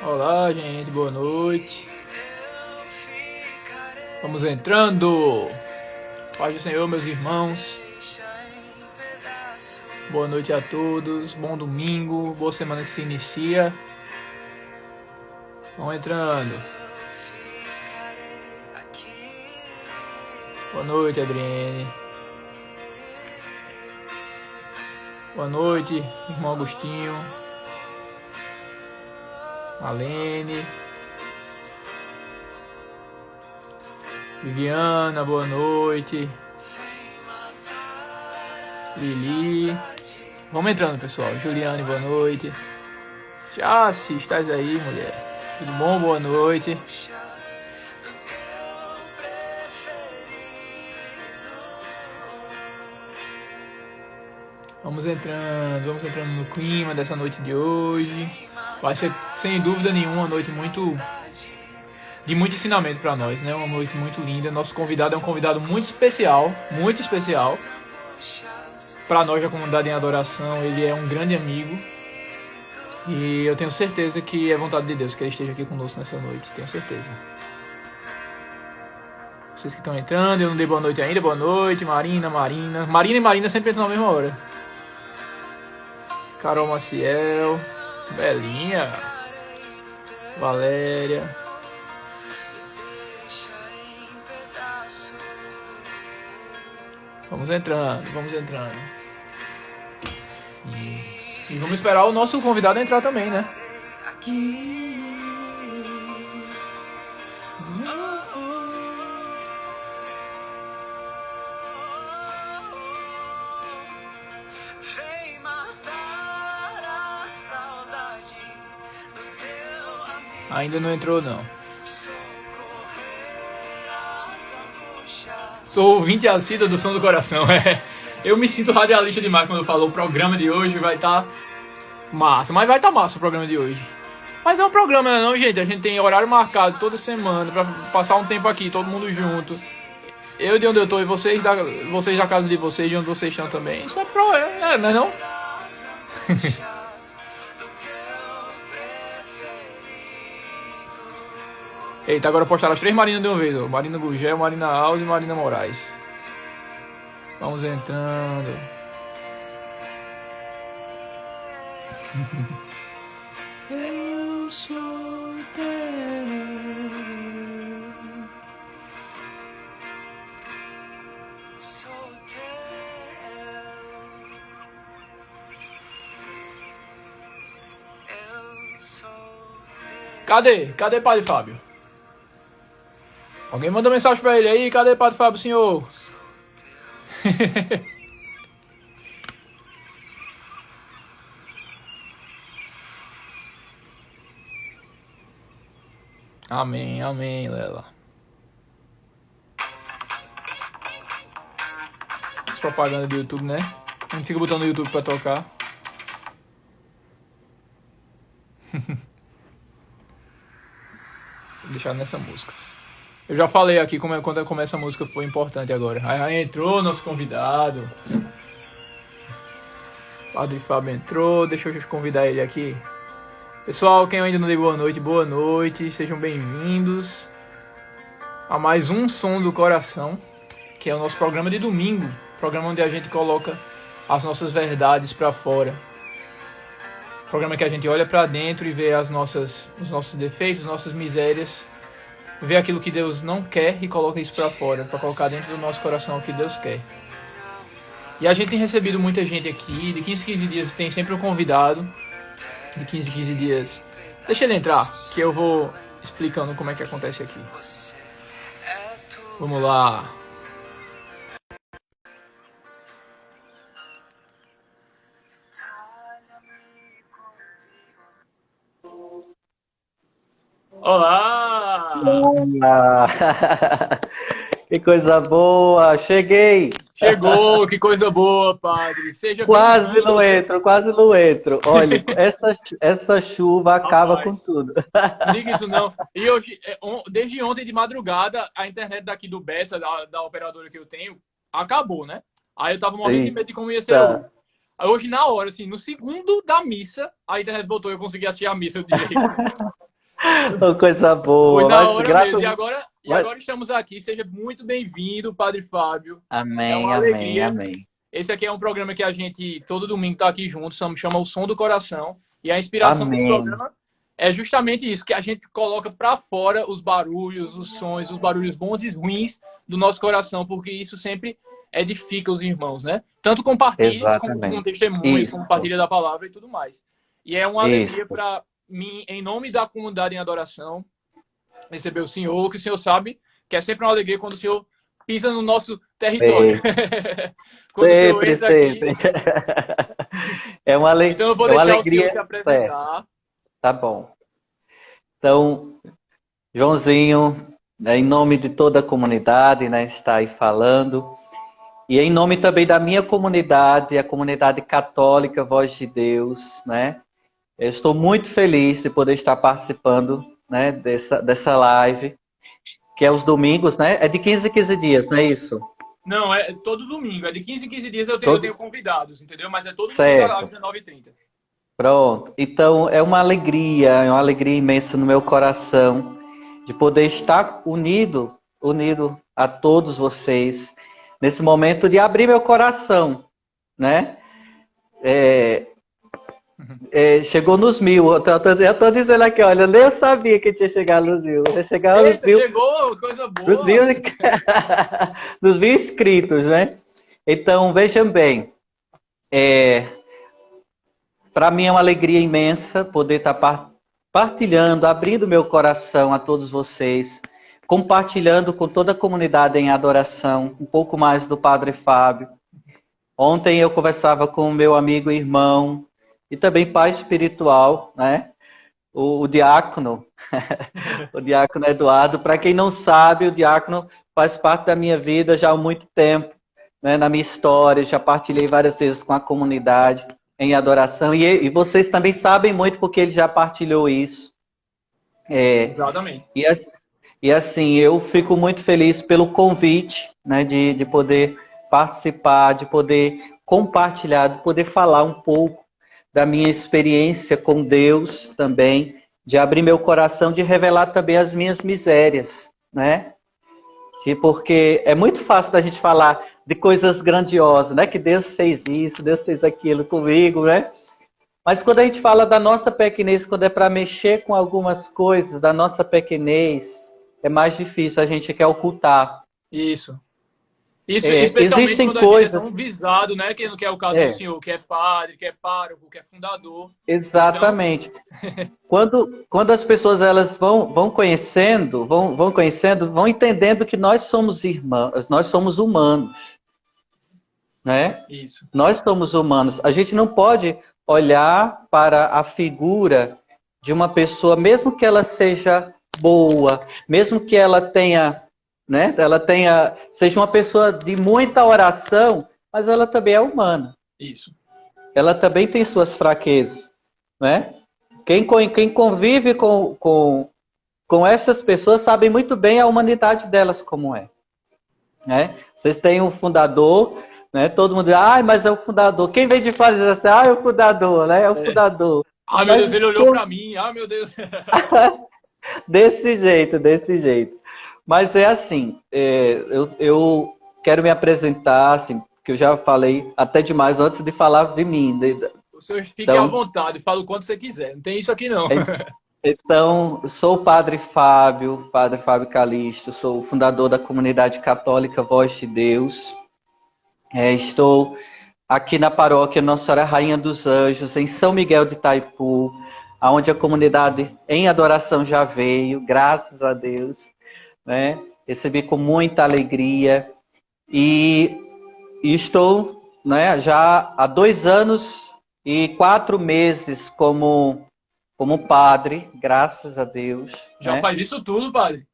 Olá, gente, boa noite. Vamos entrando. Paz do Senhor, meus irmãos. Boa noite a todos. Bom domingo. Boa semana que se inicia. Vamos entrando. Boa noite, Adriene. Boa noite, irmão Agostinho. Malene. Viviana, boa noite. Lili. Vamos entrando, pessoal. Juliane, boa noite. Jace, estás aí, mulher? Tudo bom? Boa noite. Vamos entrando no clima dessa noite de hoje. Vai ser, sem dúvida nenhuma, uma noite de muito ensinamento para nós, né? Uma noite muito linda. Nosso convidado é um convidado muito especial. Para nós da comunidade em adoração, ele é um grande amigo. E eu tenho certeza que é vontade de Deus que ele esteja aqui conosco nessa noite. Tenho certeza. Vocês que estão entrando, eu não dei boa noite ainda. Boa noite, Marina. Marina e Marina sempre entram na mesma hora. Carol Maciel. Belinha. Valéria. Vamos entrando. E vamos esperar o nosso convidado entrar também, né? Ainda não entrou, não. Sou ouvinte assíduo do Som do Coração. Eu me sinto radialista demais quando eu falo. O programa de hoje vai estar massa. Mas vai estar massa o programa de hoje. Mas é um programa, não, gente? A gente tem horário marcado toda semana pra passar um tempo aqui, todo mundo junto. Eu de onde eu tô e vocês da casa de vocês, de onde vocês estão também. Isso é problema, não é não? Eita, agora postaram as 3 Marinas de uma vez, ó. Marina Gugel, Marina Alves e Marina Moraes. Vamos entrando. Eu sou teu. Sou teu. Eu sou teu. Cadê Padre Fábio? Alguém mandou mensagem pra ele aí, cadê Padre Fábio, senhor? Amém, Lela. Essa propaganda do YouTube, né? A gente fica botando o YouTube pra tocar. Vou deixar nessa música. Eu já falei aqui como essa música foi importante agora. Aí entrou nosso convidado. Padre Fábio entrou. Deixa eu convidar ele aqui. Pessoal, quem ainda não deu boa noite. Sejam bem-vindos a mais um Som do Coração, que é o nosso programa de domingo. Programa onde a gente coloca as nossas verdades para fora. Programa que a gente olha para dentro e vê os nossos defeitos, nossas misérias. Vê aquilo que Deus não quer e coloca isso para fora, para colocar dentro do nosso coração o que Deus quer. E a gente tem recebido muita gente aqui, de 15 em 15 dias tem sempre um convidado, de 15 em 15 dias. Deixa ele entrar, que eu vou explicando como é que acontece aqui. Vamos lá. Olá! Olá! Que coisa boa! Cheguei! Chegou, que coisa boa, padre! Seja quase não entro. Olha, essa chuva acaba com tudo. Não diga isso não. E hoje, desde ontem de madrugada, a internet daqui do Bessa, da operadora que eu tenho, acabou, né? Aí eu tava morrendo de medo de como ia ser hoje. Hoje, na hora, assim, no segundo da missa, a internet voltou e eu consegui assistir a missa direito. Uma coisa Foi boa. na Mas hora graças. mesmo. E agora estamos aqui. Seja muito bem-vindo, Padre Fábio. É Amém, uma amém, alegria. amém. Esse aqui é um programa que a gente todo domingo está aqui junto, chama O Som do Coração. E a inspiração desse Amém. programa é justamente isso, que a gente coloca para fora os barulhos, os sons, os barulhos bons e ruins do nosso coração, porque isso sempre edifica os irmãos, né? Tanto com partilhas, como com Exatamente. testemunhos, com Isso, partilha da palavra e tudo mais. E é uma alegria isso. para mim, em nome da comunidade em adoração, receber o senhor, que o senhor sabe que é sempre uma alegria quando o senhor pisa no nosso território. Sempre, Quando o senhor sempre, entra aqui. sempre. É uma, Então eu vou é uma deixar o senhor alegria. se Certo, apresentar. tá bom. Então, Joãozinho, né, em nome de toda a comunidade, né, está aí falando. E em nome também da minha comunidade, a comunidade católica Voz de Deus, né? Eu estou muito feliz de poder estar participando, né, dessa live, que é os domingos, né? É de 15 em 15 dias, não é isso? Não, é todo domingo. É de 15 em 15 dias eu tenho Todo... convidados, entendeu? Mas é todo domingo às Certo. 19h30. Pronto. Então, é uma alegria imensa no meu coração de poder estar unido a todos vocês nesse momento de abrir meu coração, né? Chegou nos 1000. Eu tô dizendo aqui, olha, eu nem sabia que tinha chegado nos 1000. Vai chegar nos Eita, 1000, chegou, coisa nos boa. 1000, nos 1000 inscritos, né? Então, vejam bem, para mim é uma alegria imensa poder estar partilhando, abrindo meu coração a todos vocês, compartilhando com toda a comunidade em adoração, um pouco mais do Padre Fábio. Ontem eu conversava com o meu amigo e irmão, e também pai espiritual, né? O diácono, o diácono Eduardo. Para quem não sabe, o diácono faz parte da minha vida já há muito tempo, né? Na minha história, já partilhei várias vezes com a comunidade em adoração, e vocês também sabem muito porque ele já partilhou isso. Exatamente. E assim, eu fico muito feliz pelo convite, né, de poder participar, de poder compartilhar, de poder falar um pouco da minha experiência com Deus também, de abrir meu coração, de revelar também as minhas misérias, né? Porque é muito fácil da gente falar de coisas grandiosas, né? Que Deus fez isso, Deus fez aquilo comigo, né? Mas quando a gente fala da nossa pequenez, quando é para mexer com algumas coisas da nossa pequenez, é mais difícil, a gente quer ocultar. Isso. Isso, especialmente Existem quando a gente é coisas... tão visado, né? Que é o caso do senhor, que é padre, que é pároco, que é fundador. Exatamente. Então... Quando as pessoas elas vão conhecendo, vão entendendo que nós somos irmãos, nós somos humanos, né? Isso. Nós somos humanos. A gente não pode olhar para a figura de uma pessoa, mesmo que ela seja boa, mesmo que ela tenha, né? Seja uma pessoa de muita oração, mas ela também é humana. Isso. Ela também tem suas fraquezas, né? Quem convive com essas pessoas sabe muito bem a humanidade delas como é. Né? Vocês têm um fundador, né? Todo mundo diz, mas é o fundador. Quem vem de fora diz assim, é o fundador, né? É o fundador. Meu Deus, ele olhou para mim. Meu Deus. Desse jeito. Mas é assim, eu quero me apresentar, assim, que eu já falei até demais antes de falar de mim. O senhor fique à vontade, fala o quanto você quiser. Não tem isso aqui, não. Então, sou o Padre Fábio Calixto, sou o fundador da comunidade católica Voz de Deus. Estou aqui na paróquia Nossa Senhora Rainha dos Anjos, em São Miguel de Itaipu, onde a comunidade em adoração já veio, graças a Deus. Né? Recebi com muita alegria e estou, né, já há 2 anos e 4 meses como padre, graças a Deus. Já faz isso tudo, padre?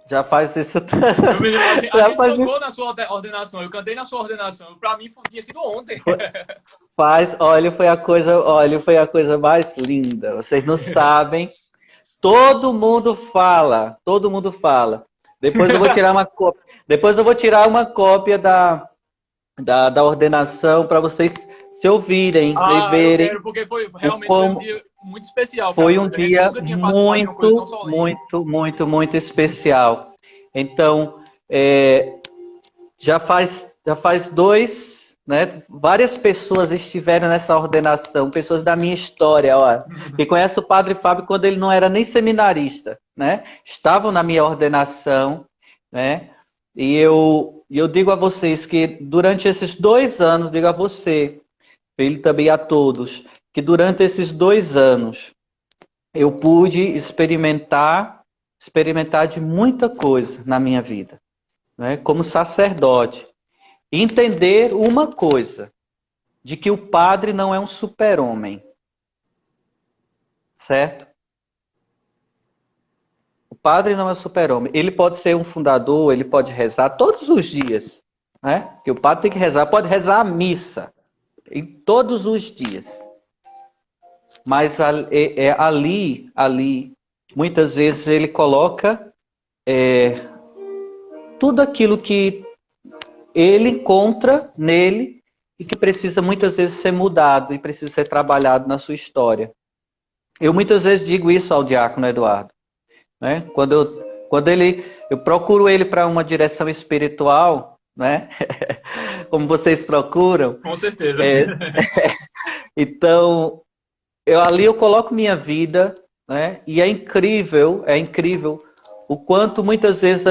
Já faz isso tudo. A gente tocou na sua ordenação, eu cantei na sua ordenação. Para mim tinha sido ontem. Olha, foi a coisa mais linda. Vocês não sabem. Todo mundo fala. Depois eu vou tirar uma cópia. Depois eu vou tirar uma cópia da ordenação para vocês se ouvirem e verem. Eu quero, porque foi realmente muito especial para Foi nós. um A gente dia nunca tinha participado de uma coisa tão muito, solene. muito, muito, muito especial. Então, já faz dois, né? Várias pessoas estiveram nessa ordenação, pessoas da minha história, ó, que conhece o Padre Fábio quando ele não era nem seminarista, né? Estavam na minha ordenação, né? E eu digo a vocês que durante esses 2 anos, digo a você, ele também a todos, que durante esses 2 anos eu pude experimentar de muita coisa na minha vida, né? Como sacerdote. Entender uma coisa, de que o padre não é um super-homem, certo? O padre não é um super-homem. Ele pode ser um fundador, ele pode rezar todos os dias, né? Porque o padre tem que rezar, pode rezar a missa em todos os dias. Mas ali, muitas vezes ele coloca tudo aquilo que ele encontra nele e que precisa muitas vezes ser mudado e precisa ser trabalhado na sua história. Eu muitas vezes digo isso ao diácono Eduardo, né? Eu procuro ele para uma direção espiritual, né? Como vocês procuram. Com certeza. Então, ali eu coloco minha vida, né? E é incrível o quanto muitas vezes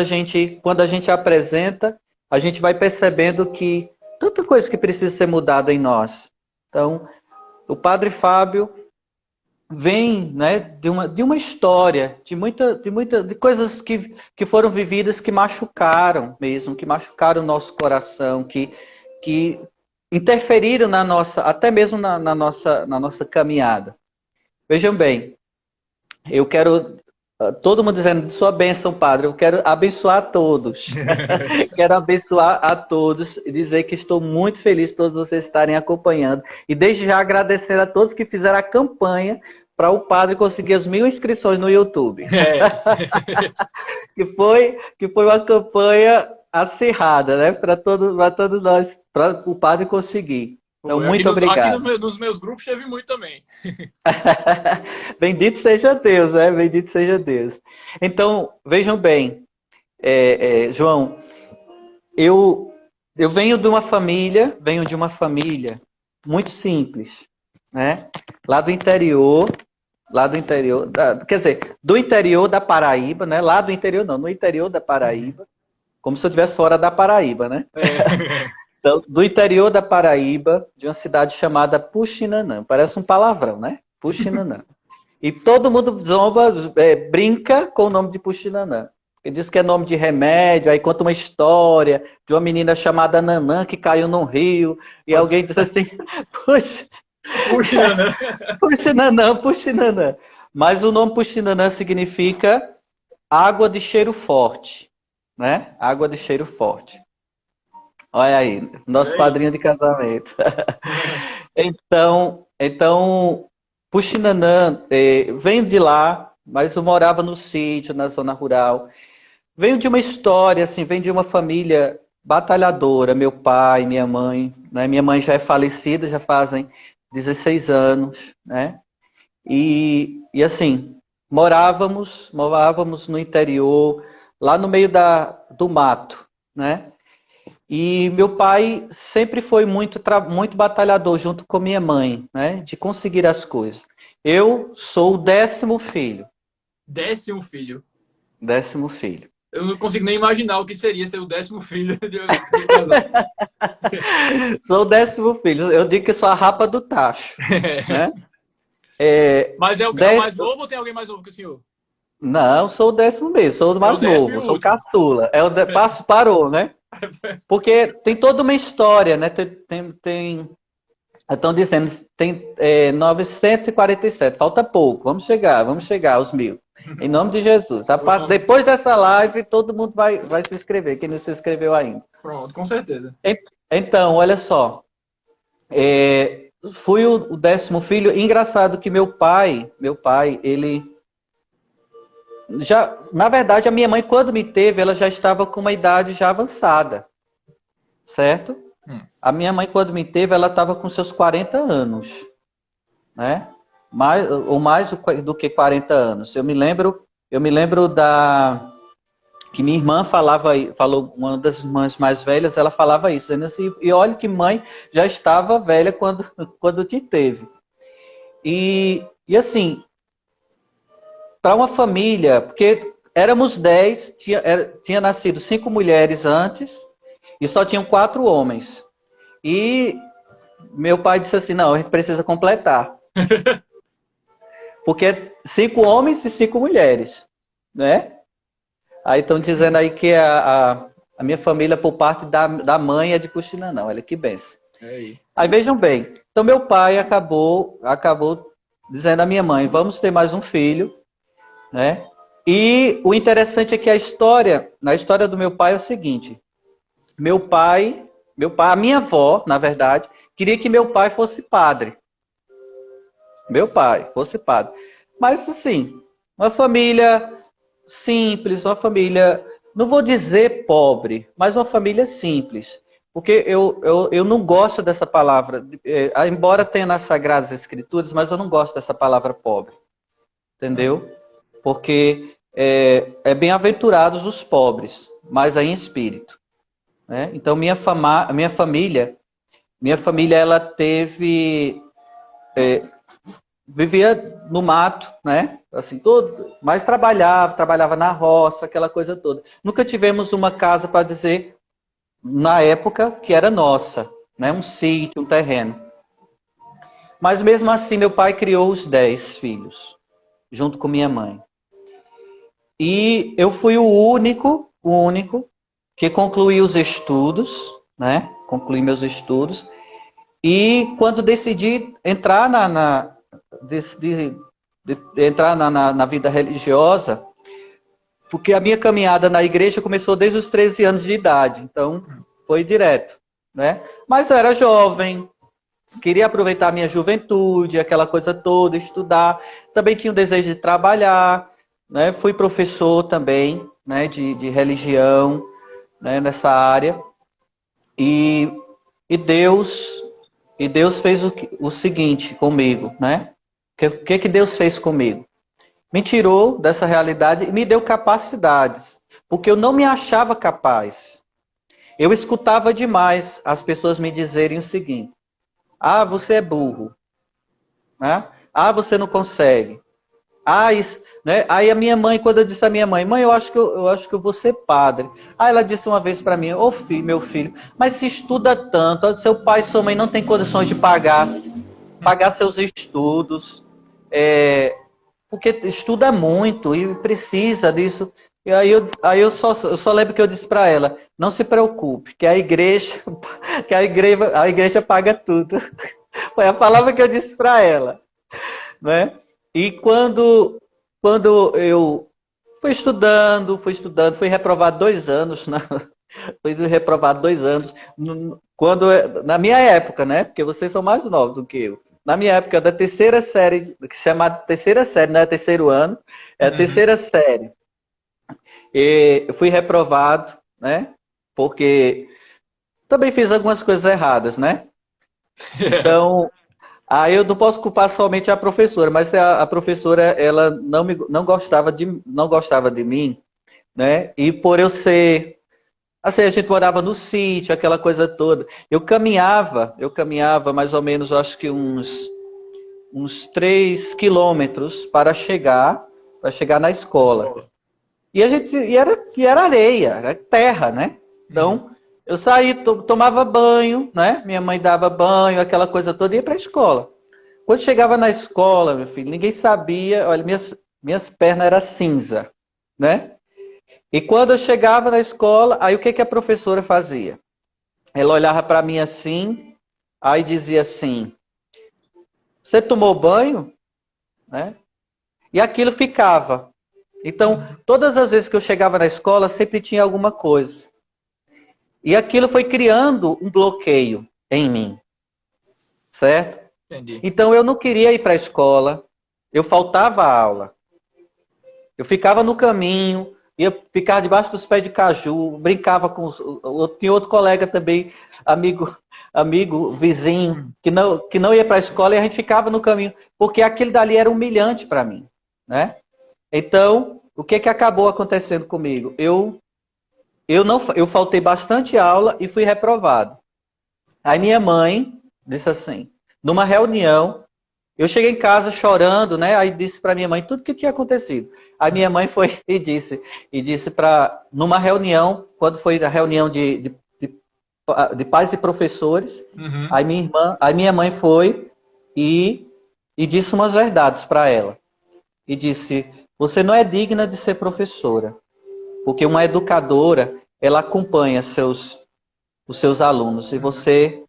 quando a gente apresenta, a gente vai percebendo que tanta coisa que precisa ser mudada em nós. Então, o Padre Fábio vem, né, de uma história, de coisas que foram vividas que machucaram mesmo, que machucaram o nosso coração, que interferiram até mesmo na nossa caminhada. Vejam bem, eu quero, todo mundo dizendo, sua bênção, Padre, eu quero abençoar a todos. Quero abençoar a todos e dizer que estou muito feliz de todos vocês estarem acompanhando. E desde já agradecer a todos que fizeram a campanha para o Padre conseguir as 1000 inscrições no YouTube. Que foi uma campanha acirrada, né? Para todos nós, para o Padre conseguir. Então, muito obrigado. Aqui nos meus grupos teve muito também. Bendito seja Deus, né? Bendito seja Deus. Então, vejam bem, João, eu venho de uma família muito simples, né? Lá do interior, quer dizer, do interior da Paraíba, né? Lá do interior não, no interior da Paraíba, como se eu estivesse fora da Paraíba, né? Então, do interior da Paraíba, de uma cidade chamada Puxinanã. Parece um palavrão, né? Puxinanã. E todo mundo zomba, brinca com o nome de Puxinanã. Ele diz que é nome de remédio, aí conta uma história de uma menina chamada Nanã que caiu num rio, e alguém diz assim, Puxinanã. Puxinanã, Puxinanã. Mas o nome Puxinanã significa água de cheiro forte, né? Água de cheiro forte. Olha aí, nosso padrinho de casamento. Então, Puxinanã, venho de lá, mas eu morava no sítio, na zona rural. Venho de uma história, assim, venho de uma família batalhadora, meu pai, minha mãe, né? Minha mãe já é falecida, já fazem 16 anos, né? E assim, morávamos no interior, lá no meio do mato, né? E meu pai sempre foi muito batalhador junto com minha mãe, né? De conseguir as coisas. Eu sou o 10º filho. 10º filho? 10º filho. Eu não consigo nem imaginar o que seria ser o 10º filho de um casal. Sou o 10º filho. Eu digo que sou a rapa do tacho. Né? Mas é o mais novo ou tem alguém mais novo que o senhor? Não, sou o 10º mesmo. Sou o mais novo. Sou o caçula. Parou, né? Porque tem toda uma história, né? Estão dizendo, tem 947. Falta pouco. Vamos chegar aos 1000. Em nome de Jesus. Depois dessa live, todo mundo vai se inscrever, quem não se inscreveu ainda. Pronto, com certeza. Então, olha só. Fui o 10º filho. Engraçado que meu pai, ele... Na verdade, a minha mãe, quando me teve, ela já estava com uma idade já avançada. Certo? A minha mãe, quando me teve, ela estava com seus 40 anos. Né? mais do que 40 anos. Eu me lembro que minha irmã falou, uma das irmãs mais velhas, ela falava isso, dizendo assim, e olha que mãe já estava velha quando te teve. E assim, para uma família, porque éramos 10, tinha nascido 5 mulheres antes, e só tinham 4 homens. E meu pai disse assim, não, a gente precisa completar. Porque é 5 homens e 5 mulheres, né? Aí estão dizendo aí que a minha família, por parte da mãe, é de Cristina, não. Olha que benção. Aí vejam bem. Então meu pai acabou dizendo à minha mãe, vamos ter mais um filho, né? E o interessante é que na história do meu pai é o seguinte. Meu pai, a minha avó, na verdade, queria que meu pai fosse padre. Meu pai fosse padre. Mas assim, uma família simples, uma família, não vou dizer pobre, mas uma família simples. Porque eu não gosto dessa palavra, embora tenha nas Sagradas Escrituras, mas eu não gosto dessa palavra pobre. Entendeu? Porque é bem-aventurados os pobres, mas aí em espírito. Né? Então minha família, ela teve... vivia no mato, né? Assim, mas trabalhava na roça, aquela coisa toda. Nunca tivemos uma casa para dizer, na época, que era nossa, né? Um sítio, um terreno. Mas mesmo assim, meu pai criou os 10 filhos, junto com minha mãe. E eu fui o único que concluí os estudos, né? Concluí meus estudos. E quando decidi entrar entrar na vida religiosa, porque a minha caminhada na igreja começou desde os 13 anos de idade, então foi direto, né? Mas eu era jovem, queria aproveitar a minha juventude, aquela coisa toda, estudar, também tinha o desejo de trabalhar, né? Fui professor também, né? de religião, né? Nessa área, e Deus fez o seguinte comigo, né? O que Deus fez comigo? Me tirou dessa realidade e me deu capacidades. Porque eu não me achava capaz. Eu escutava demais as pessoas me dizerem o seguinte. Ah, você é burro. Né? Ah, você não consegue. Ah, isso, né? Aí a minha mãe, quando eu disse à minha mãe, eu acho que eu vou ser padre. Aí ela disse uma vez para mim, meu filho, mas se estuda tanto, seu pai e sua mãe não têm condições de pagar seus estudos, porque estuda muito e precisa disso. E aí eu só lembro que eu disse para ela, não se preocupe, que a igreja paga tudo. Foi a palavra que eu disse para ela, né? E quando eu fui estudando, fui reprovado 2 anos, né? Fui reprovado 2 anos, na minha época, né? Porque vocês são mais novos do que eu. Na minha época, da terceira série, que se chama terceira série, não é terceiro ano, é a terceira série. E eu fui reprovado, né? Porque também fiz algumas coisas erradas, né? Então, aí eu não posso culpar somente a professora, mas a professora, ela não gostava de mim, né? E por eu ser... Assim, a gente morava no sítio, aquela coisa toda. Eu caminhava mais ou menos, acho que uns 3 quilômetros para chegar na escola. E era areia, era terra, né? Então, eu saía, tomava banho, né? Minha mãe dava banho, aquela coisa toda, e ia para a escola. Quando chegava na escola, meu filho, ninguém sabia, olha, minhas pernas eram cinza, né? E quando eu chegava na escola, aí o que a professora fazia? Ela olhava para mim assim, aí dizia assim, você tomou banho? Né? E aquilo ficava. Então, todas as vezes que eu chegava na escola, sempre tinha alguma coisa. E aquilo foi criando um bloqueio em mim. Certo? Entendi. Então, eu não queria ir para a escola, eu faltava a aula. Eu ficava no caminho, ia ficar debaixo dos pés de caju, brincava com tinha outro colega também, amigo, vizinho, que não ia para a escola e a gente ficava no caminho, porque aquilo dali era humilhante para mim, né? Então, o que acabou acontecendo comigo? Eu faltei bastante aula e fui reprovado. Aí minha mãe disse assim, numa reunião, eu cheguei em casa chorando, né? Aí disse para minha mãe tudo que tinha acontecido. Aí minha mãe foi e disse para numa reunião, quando foi a reunião de pais e professores, aí minha mãe foi e disse umas verdades para ela. E disse, você não é digna de ser professora, porque uma educadora, ela acompanha os seus alunos, e você,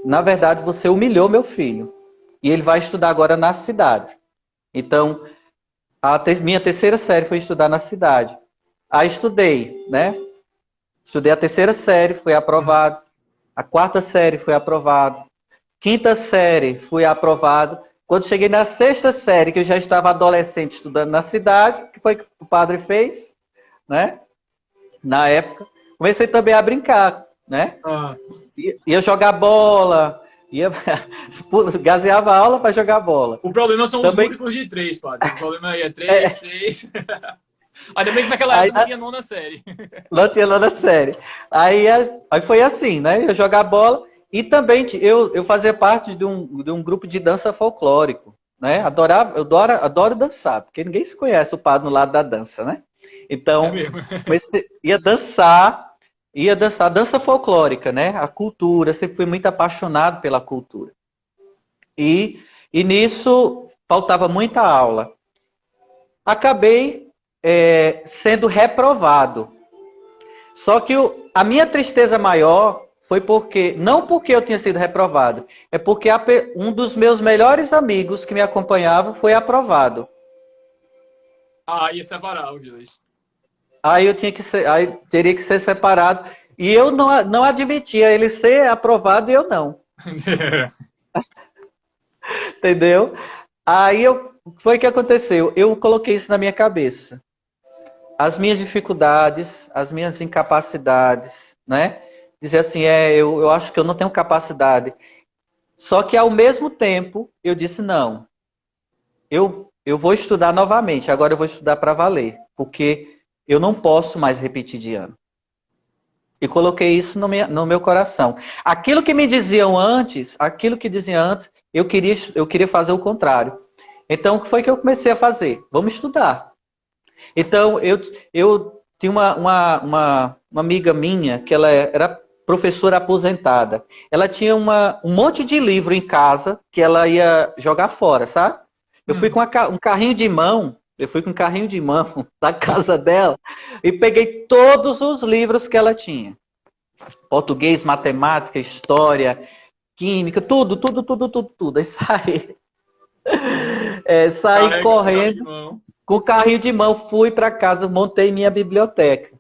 na verdade, você humilhou meu filho. E ele vai estudar agora na cidade. Então, minha terceira série foi estudar na cidade. Aí estudei, né? Estudei a terceira série, fui aprovado. A quarta série foi aprovado. Quinta série, fui aprovado. Quando cheguei na sexta série, que eu já estava adolescente estudando na cidade, o que foi que o padre fez, né? Na época, comecei também a brincar, né? Ia jogar bola, gazeava a aula para jogar bola. O problema são também... os múltiplos de 3, padre. O problema aí é 3, 6... Ainda bem que naquela época não tinha nona série. Não tinha nona série. Aí foi assim, né? Eu jogar bola. E também eu fazia parte de um grupo de dança folclórico, né? Adoro dançar, porque ninguém se conhece o padre no lado da dança, né? Então, ia dançar dança folclórica, né? A cultura, sempre fui muito apaixonado pela cultura. E nisso faltava muita aula. Acabei sendo reprovado. Só que a minha tristeza maior foi não porque eu tinha sido reprovado, é porque um dos meus melhores amigos que me acompanhava foi aprovado. Ia separar os dois. Aí teria que ser separado. E eu não admitia ele ser aprovado e eu não. Entendeu? Aí foi o que aconteceu. Eu coloquei isso na minha cabeça. As minhas dificuldades, as minhas incapacidades, né? Dizer assim, eu acho que eu não tenho capacidade. Só que ao mesmo tempo, eu disse, não. Eu vou estudar novamente. Agora eu vou estudar para valer. Porque eu não posso mais repetir de ano. E coloquei isso no meu coração. Aquilo que diziam antes, eu queria fazer o contrário. Então, o que foi que eu comecei a fazer? Vamos estudar. Então, eu tinha uma amiga minha, que ela era professora aposentada. Ela tinha um monte de livro em casa que ela ia jogar fora, sabe? Eu fui com um carrinho de mão, da casa dela e peguei todos os livros que ela tinha. Português, matemática, história, química, tudo. Aí saí correndo com o carrinho de mão, fui para casa, montei minha biblioteca.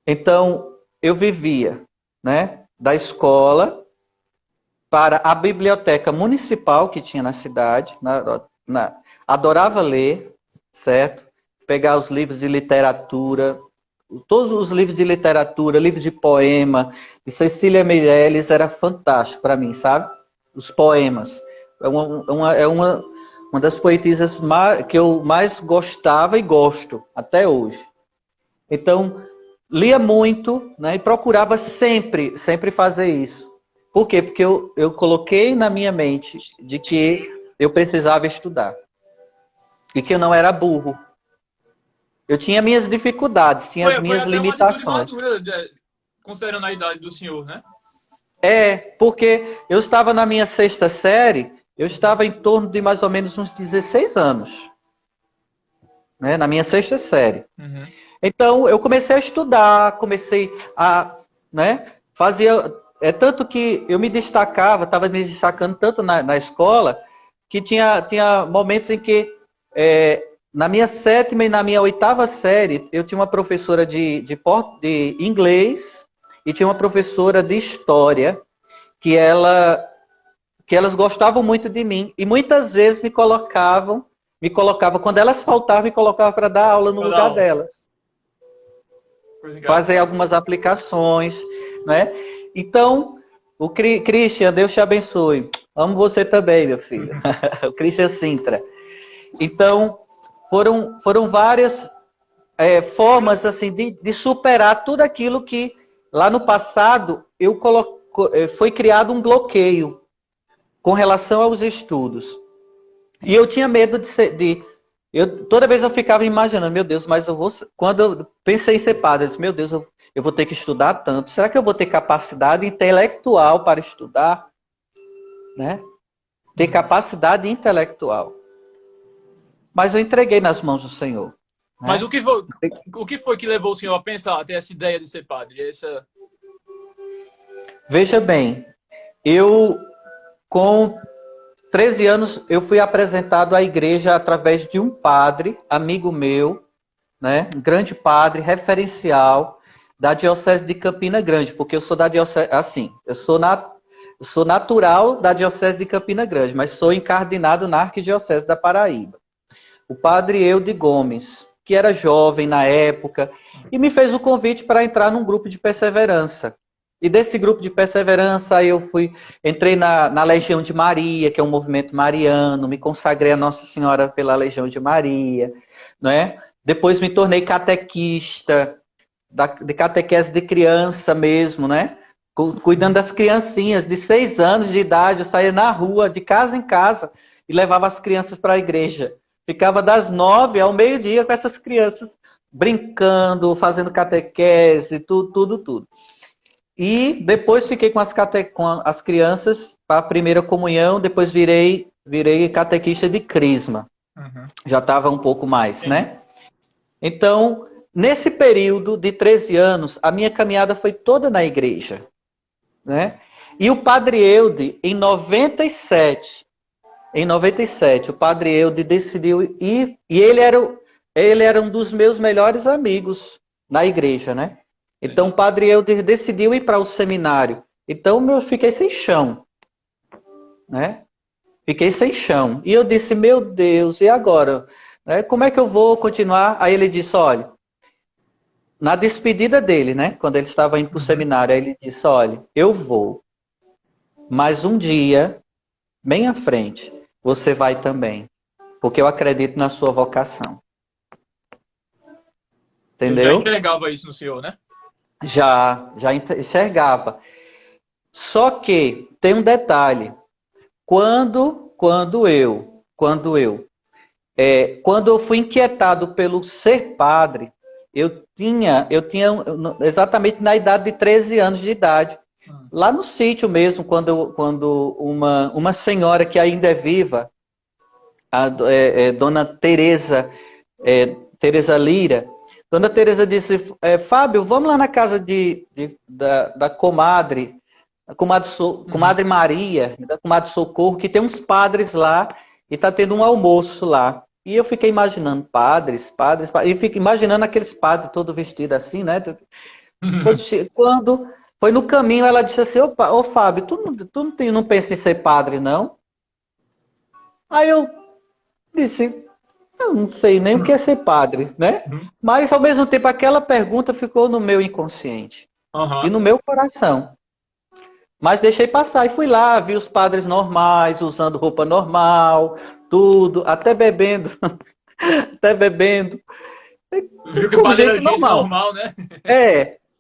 Então, eu vivia, né, da escola para a biblioteca municipal que tinha na cidade, adorava ler, certo? Pegar os livros de literatura, todos os livros de literatura, livros de poema, de Cecília Meirelles, era fantástico para mim, sabe? Os poemas. É uma das poetisas que eu mais gostava e gosto até hoje. Então, lia muito, né, e procurava sempre fazer isso. Por quê? Porque eu coloquei na minha mente de que eu precisava estudar. E que eu não era burro. Eu tinha minhas dificuldades, tinha as minhas limitações. Madura, considerando a idade do senhor, né? Porque eu estava na minha sexta série, eu estava em torno de mais ou menos uns 16 anos. Né, na minha sexta série. Uhum. Então, eu comecei a estudar, né, fazia... tanto que eu estava me destacando tanto na escola, que tinha momentos em que, na minha sétima e na minha oitava série, eu tinha uma professora de inglês e tinha uma professora de história, que que elas gostavam muito de mim e muitas vezes me colocava quando elas faltavam, me colocava para dar aula no lugar delas. Fazer algumas aplicações, né? Então, o Christian, Deus te abençoe. Amo você também, meu filho. O Christian Sintra. Então, foram várias formas assim de superar tudo aquilo que lá no passado foi criado um bloqueio com relação aos estudos. E eu tinha medo toda vez eu ficava imaginando, meu Deus, mas quando eu pensei em ser padre, eu disse, meu Deus, eu vou ter que estudar tanto. Será que eu vou ter capacidade intelectual para estudar? Né? Ter capacidade intelectual. Mas eu entreguei nas mãos do Senhor. Né? Mas o que foi que levou o senhor a pensar, a ter essa ideia de ser padre? Veja bem, com 13 anos, eu fui apresentado à igreja através de um padre, amigo meu, né? Um grande padre, referencial da Diocese de Campina Grande, porque eu sou da Diocese, assim, eu sou natural da Diocese de Campina Grande, mas sou encardinado na Arquidiocese da Paraíba. O padre Eude Gomes, que era jovem na época, e me fez o convite para entrar num grupo de perseverança. E desse grupo de perseverança eu entrei na Legião de Maria, que é um movimento mariano, me consagrei a Nossa Senhora pela Legião de Maria, né? Depois me tornei catequista, de catequese de criança mesmo, né? Cuidando das criancinhas de 6 anos de idade, eu saía na rua, de casa em casa, e levava as crianças para a igreja. Ficava das 9 ao meio-dia com essas crianças, brincando, fazendo catequese, tudo. E depois fiquei com as crianças para a primeira comunhão, depois virei catequista de crisma. Uhum. Já estava um pouco mais, né? Então, nesse período de 13 anos, a minha caminhada foi toda na igreja. Né? E o Padre Eude, em 97, o Padre Eude decidiu ir, e ele era um dos meus melhores amigos na igreja, né? Então o Padre Eude decidiu ir para o seminário. Então eu fiquei sem chão, né? Fiquei sem chão. E eu disse, meu Deus, e agora? Né? Como é que eu vou continuar? Aí ele disse, olha, na despedida dele, né? Quando ele estava indo para o seminário, aí ele disse, olha, eu vou, mas um dia, bem à frente, você vai também, porque eu acredito na sua vocação. Entendeu? Eu já enxergava isso no senhor, né? Já enxergava. Só que tem um detalhe. Quando eu fui inquietado pelo ser padre, eu tinha exatamente na idade de 13 anos de idade. Lá no sítio mesmo, quando uma senhora que ainda é viva, Dona Teresa Lira, Dona Teresa disse, Fábio, vamos lá na casa da comadre, comadre Maria, da comadre Socorro, que tem uns padres lá e está tendo um almoço lá. E eu fiquei imaginando padres, e fico imaginando aqueles padres todos vestidos assim, né? Quando foi no caminho, ela disse assim, ô Fábio, tu não pensa em ser padre, não? Aí eu disse, eu não sei nem o que é ser padre, né? Mas, ao mesmo tempo, aquela pergunta ficou no meu inconsciente e no meu coração. Mas deixei passar e fui lá, vi os padres normais, usando roupa normal, tudo, até bebendo. Até bebendo. Viu que o padre era normal, né?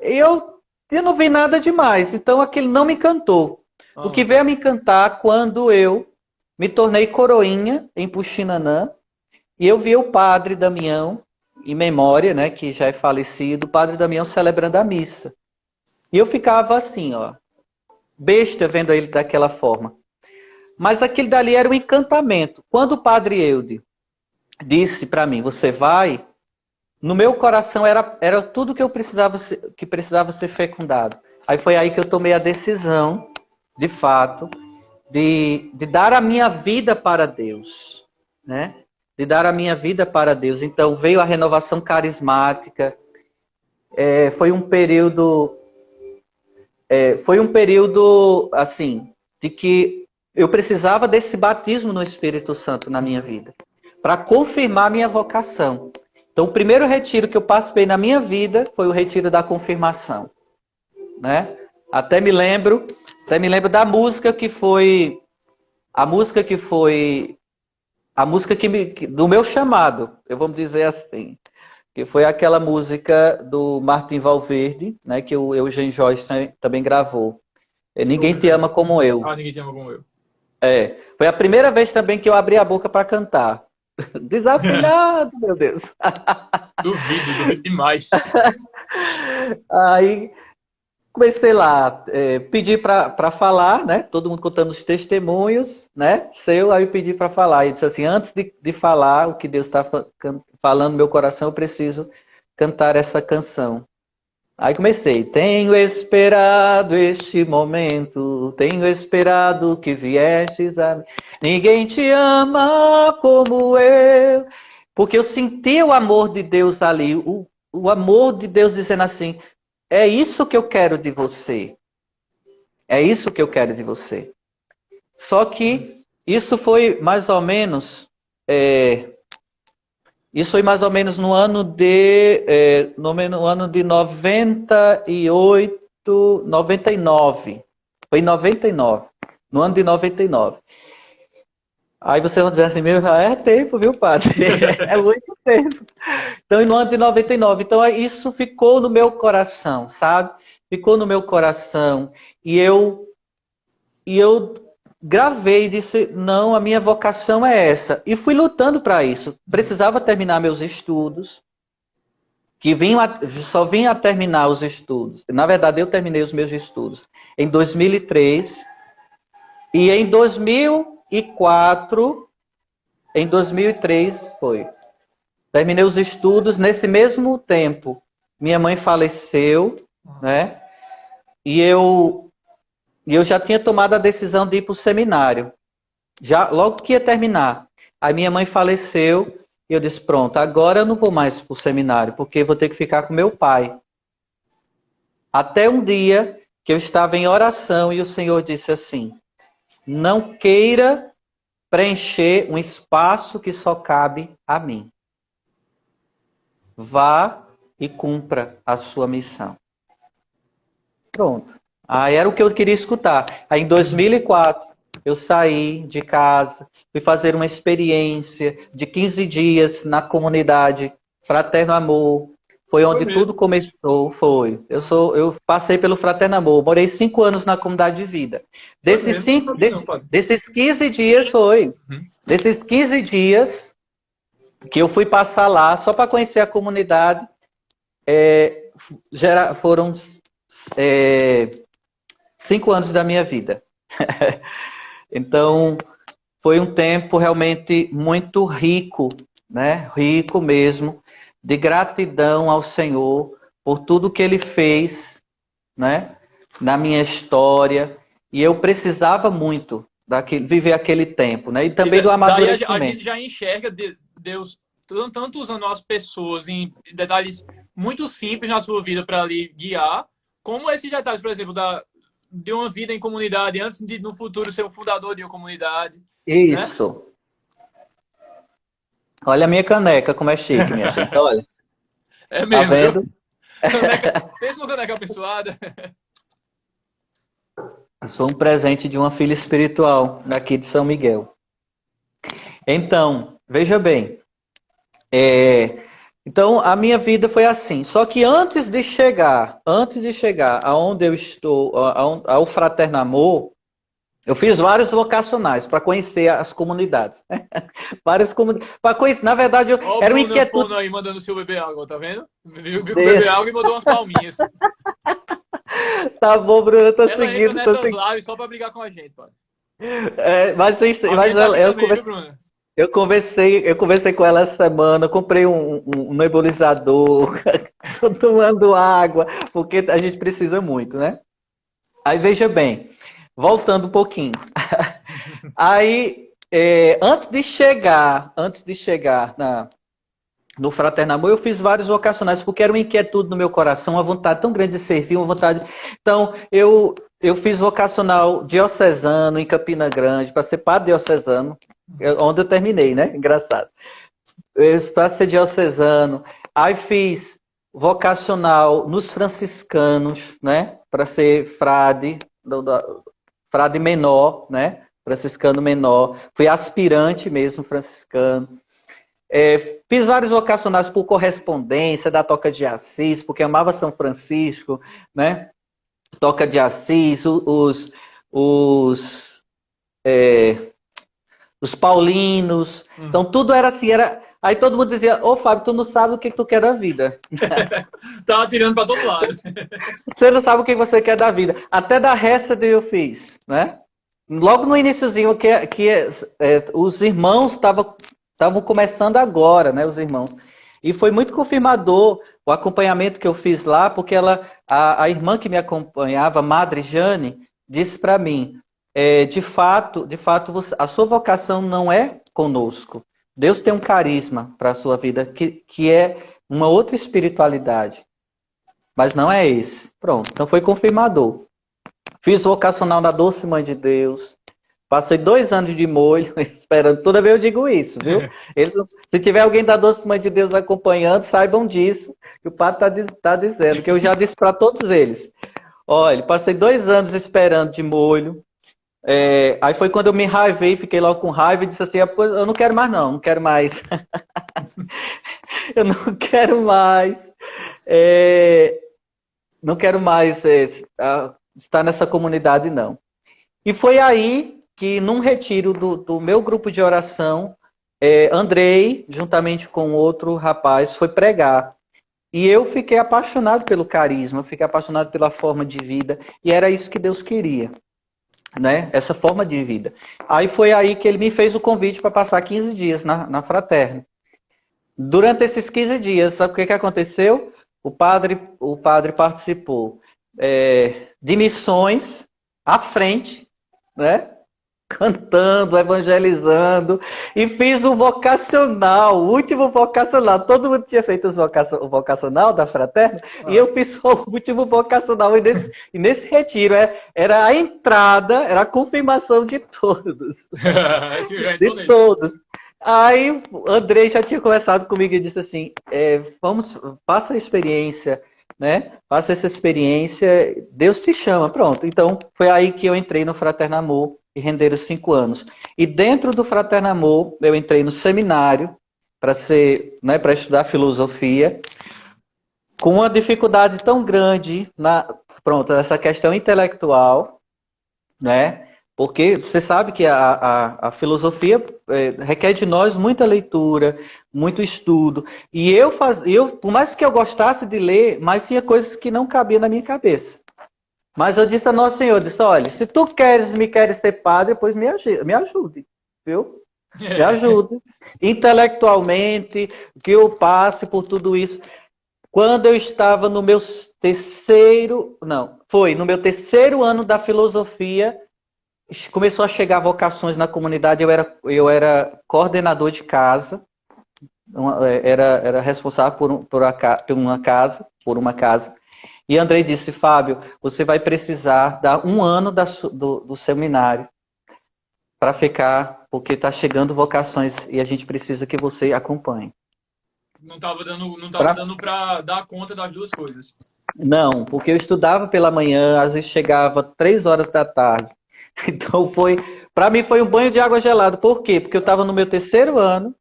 Eu não vi nada demais, então aquilo não me encantou. O que veio a me encantar quando eu me tornei coroinha em Puxinanã, e eu vi o padre Damião, em memória, né, que já é falecido, o padre Damião celebrando a missa. E eu ficava assim, ó, besta vendo ele daquela forma. Mas aquele dali era um encantamento. Quando o padre Eude disse para mim, você vai, no meu coração era tudo que precisava ser fecundado. Aí foi aí que eu tomei a decisão, de fato, de dar a minha vida para Deus, né? De dar a minha vida para Deus. Então veio a renovação carismática. Foi um período assim, de que eu precisava desse batismo no Espírito Santo na minha vida, para confirmar minha vocação. Então, o primeiro retiro que eu participei na minha vida foi o retiro da confirmação, né? Até me lembro da música que foi do meu chamado, eu vou dizer assim, que foi aquela música do Martin Valverde, né, que o Eugene Joyce também gravou. Ninguém te ama como eu. Ninguém te ama como eu. Foi a primeira vez também que eu abri a boca para cantar. Desafinado, meu Deus. Duvido demais. Aí comecei lá, pedi para falar, né? Todo mundo contando os testemunhos, né? Aí eu pedi para falar. E disse assim, antes de falar o que Deus está falando no meu coração, eu preciso cantar essa canção. Aí comecei. Tenho esperado este momento, tenho esperado que viestes a mim. Ninguém te ama como eu. Porque eu senti o amor de Deus ali, o amor de Deus dizendo assim, é isso que eu quero de você. É isso que eu quero de você. Só que isso foi mais ou menos... Isso foi mais ou menos no ano de 98, 99. Foi em 99. No ano de 99. Aí vocês vão dizer assim, é tempo, viu, padre? É muito tempo. Então, no ano de 99. Então, isso ficou no meu coração, sabe? Ficou no meu coração. E eu gravei e disse, não, a minha vocação é essa. E fui lutando para isso. Precisava terminar meus estudos, só vim a terminar os estudos. Na verdade, eu terminei os meus estudos em 2003. E em 2004, em 2003 foi. Terminei os estudos nesse mesmo tempo. Minha mãe faleceu, né? E eu já tinha tomado a decisão de ir para o seminário. Logo que ia terminar. Aí minha mãe faleceu e eu disse, pronto, agora eu não vou mais para o seminário, porque vou ter que ficar com meu pai. Até um dia que eu estava em oração e o Senhor disse assim, não queira preencher um espaço que só cabe a mim. Vá e cumpra a sua missão. Pronto. Aí era o que eu queria escutar. Aí em 2004, eu saí de casa, fui fazer uma experiência de 15 dias na comunidade Fraterno Amor. Foi onde tudo começou, foi. Eu passei pelo Fraterno Amor, morei 5 anos na comunidade de vida. Desses 15 dias foi. Desses 15 dias que eu fui passar lá, só para conhecer a comunidade, foram 5 anos da minha vida. Então, foi um tempo realmente muito rico, né? Rico mesmo, de gratidão ao Senhor por tudo que Ele fez, né? Na minha história. E eu precisava muito viver aquele tempo, né? E também do amadurecimento. A gente já enxerga Deus tanto usando as pessoas em detalhes muito simples na sua vida para lhe guiar, como esses detalhes, por exemplo, de uma vida em comunidade, antes de no futuro ser o fundador de uma comunidade. Isso. Né? Olha a minha caneca, como é chique, minha gente. Olha. É mesmo. Tá vendo? Pensa numa caneca abençoada. Eu sou um presente de uma filha espiritual daqui de São Miguel. Então, veja bem. Então, a minha vida foi assim. Só que antes de chegar aonde eu estou, ao Fraterno Amor, eu fiz vários vocacionais para conhecer as comunidades. Várias comunidades. Para conhecer, na verdade, era uma inquietude. Aí mandando o seu beber água, tá vendo? Viu que beber água e mandou umas palminhas. Tá bom, Bruno, eu tô ela seguindo. Entra nessas lives só para brigar com a gente, pai. Mas eu conversei com ela essa semana, comprei um nebulizador, tô tomando água, porque a gente precisa muito, né? Aí veja bem, voltando um pouquinho. Aí, antes de chegar no Fraterno Amor, eu fiz vários vocacionais, porque era uma inquietude no meu coração, uma vontade tão grande de servir, uma vontade... Então, eu Eu fiz vocacional diocesano em Campina Grande, para ser padre diocesano, onde eu terminei, né? Engraçado. Para ser diocesano. Aí fiz vocacional nos franciscanos, né? Para ser frade, frade menor, né? Franciscano menor. Fui aspirante mesmo, franciscano. Fiz vários vocacionais por correspondência da Toca de Assis, porque amava São Francisco, né? Toca de Assis, os, os paulinos. Então tudo era assim, era. Aí todo mundo dizia, ô Fábio, tu não sabe o que tu quer da vida. Tava tirando para todo lado. Você não sabe o que você quer da vida. Até da Hesed eu fiz, né? Logo no iniciozinho, os irmãos estavam começando agora, né? Os irmãos. E foi muito confirmador o acompanhamento que eu fiz lá, porque a irmã que me acompanhava, Madre Jane, disse para mim, de fato, a sua vocação não é conosco. Deus tem um carisma para a sua vida, que é uma outra espiritualidade. Mas não é esse. Pronto, então foi confirmador. Fiz vocacional da Doce Mãe de Deus. Passei 2 anos de molho, esperando. Toda vez eu digo isso, viu? Se tiver alguém da Doce Mãe de Deus acompanhando, saibam disso. Que o padre está dizendo, que eu já disse para todos eles. Olha, passei 2 anos esperando de molho. Aí foi quando eu me enraivei, fiquei logo com raiva e disse assim, eu não quero mais não quero mais. Eu não quero mais. Não quero mais estar nessa comunidade, não. E foi aí que, num retiro do meu grupo de oração, Andrei, juntamente com outro rapaz, foi pregar. E eu fiquei apaixonado pelo carisma, fiquei apaixonado pela forma de vida, e era isso que Deus queria, né? Essa forma de vida. Aí foi aí que ele me fez o convite para passar 15 dias na Fraterna. Durante esses 15 dias, sabe o que aconteceu? O padre participou de missões à frente, né? Cantando, evangelizando, e fiz o vocacional, o último vocacional. Todo mundo tinha feito o vocacional da Fraterna, e eu fiz o último vocacional. E nesse retiro era a entrada, era a confirmação de todos. De todos. Aí o Andrei já tinha conversado comigo e disse assim, faça a experiência, né? Faça essa experiência, Deus te chama, pronto. Então foi aí que eu entrei no Fraterno Amor e renderam 5 anos. E dentro do Fraterno Amor eu entrei no seminário para para estudar filosofia, com uma dificuldade tão grande nessa questão intelectual, né? Porque você sabe que a filosofia requer de nós muita leitura, muito estudo. E eu, por mais que eu gostasse de ler, mas tinha coisas que não cabiam na minha cabeça. Mas eu disse a Nosso Senhor, disse, olha, se tu queres ser padre, pois me ajude, viu? Me ajude. Intelectualmente, que eu passe por tudo isso. Quando eu estava no meu terceiro ano da filosofia, começou a chegar vocações na comunidade. Eu era coordenador de casa, era responsável por uma casa. E Andrei disse, Fábio, você vai precisar dar 1 ano do seminário para ficar, porque está chegando vocações e a gente precisa que você acompanhe. Não estava dando para dar conta das duas coisas. Não, porque eu estudava pela manhã, às vezes chegava 3 horas da tarde. Então para mim foi um banho de água gelada. Por quê? Porque eu estava no meu terceiro ano,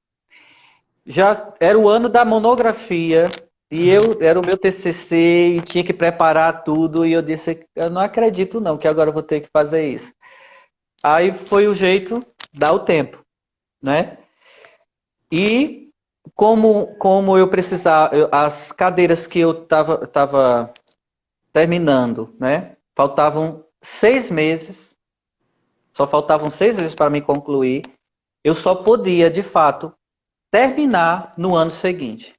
já era o ano da monografia, e era o meu TCC, e tinha que preparar tudo, e eu disse, eu não acredito não, que agora eu vou ter que fazer isso. Aí foi o jeito, dá o tempo, né? E como eu precisava, as cadeiras que eu estava terminando, né? Faltavam 6 meses, só faltavam 6 meses para me concluir. Eu só podia, de fato, terminar no ano seguinte.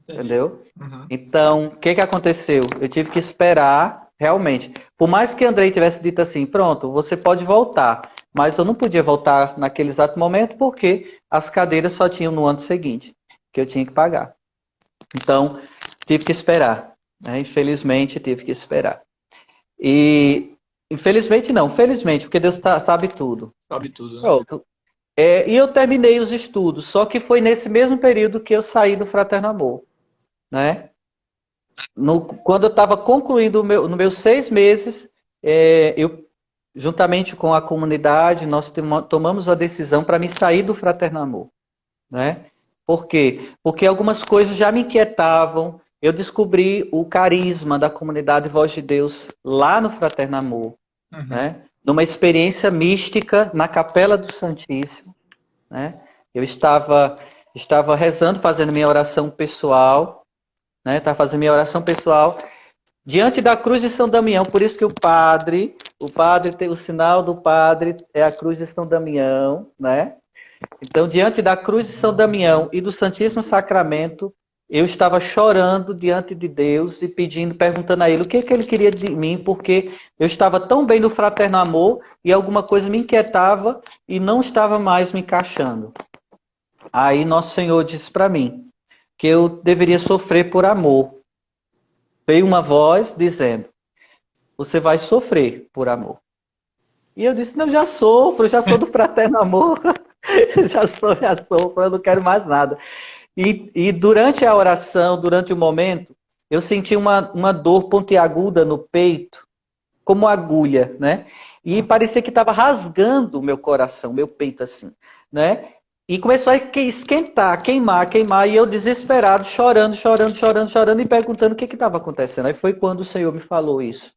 Entendeu? Uhum. Então, o que aconteceu? Eu tive que esperar, realmente. Por mais que Andrei tivesse dito assim, pronto, você pode voltar. Mas eu não podia voltar naquele exato momento, porque as cadeiras só tinham no ano seguinte, que eu tinha que pagar. Então, tive que esperar. Né? Infelizmente, tive que esperar. E infelizmente não, felizmente, porque Deus sabe tudo. Sabe tudo, né? Pronto. E eu terminei os estudos, só que foi nesse mesmo período que eu saí do Fraterno Amor, né? Quando eu estava concluindo nos meus 6 meses, eu, juntamente com a comunidade, nós tomamos a decisão para me sair do Fraterno Amor, né? Por quê? Porque algumas coisas já me inquietavam. Eu descobri o carisma da comunidade Voz de Deus lá no Fraterno Amor, né? Numa experiência mística na Capela do Santíssimo, né? Eu estava rezando, fazendo minha oração pessoal, né? Estava fazendo minha oração pessoal diante da cruz de São Damião. Por isso que o padre tem o sinal do padre, é a cruz de São Damião, né? Então, diante da cruz de São Damião e do Santíssimo Sacramento, eu estava chorando diante de Deus e perguntando a Ele o que Ele queria de mim, porque eu estava tão bem no Fraterno Amor e alguma coisa me inquietava e não estava mais me encaixando. Aí Nosso Senhor disse para mim que eu deveria sofrer por amor. Veio uma voz dizendo: você vai sofrer por amor. E eu disse: não, já sou do Fraterno Amor. já sofro, eu não quero mais nada. E durante a oração, durante o momento, eu senti uma dor pontiaguda no peito, como agulha, né? E parecia que estava rasgando o meu coração, meu peito assim, né? E começou a esquentar, queimar, e eu desesperado, chorando, e perguntando o que estava acontecendo. Aí foi quando o Senhor me falou isso,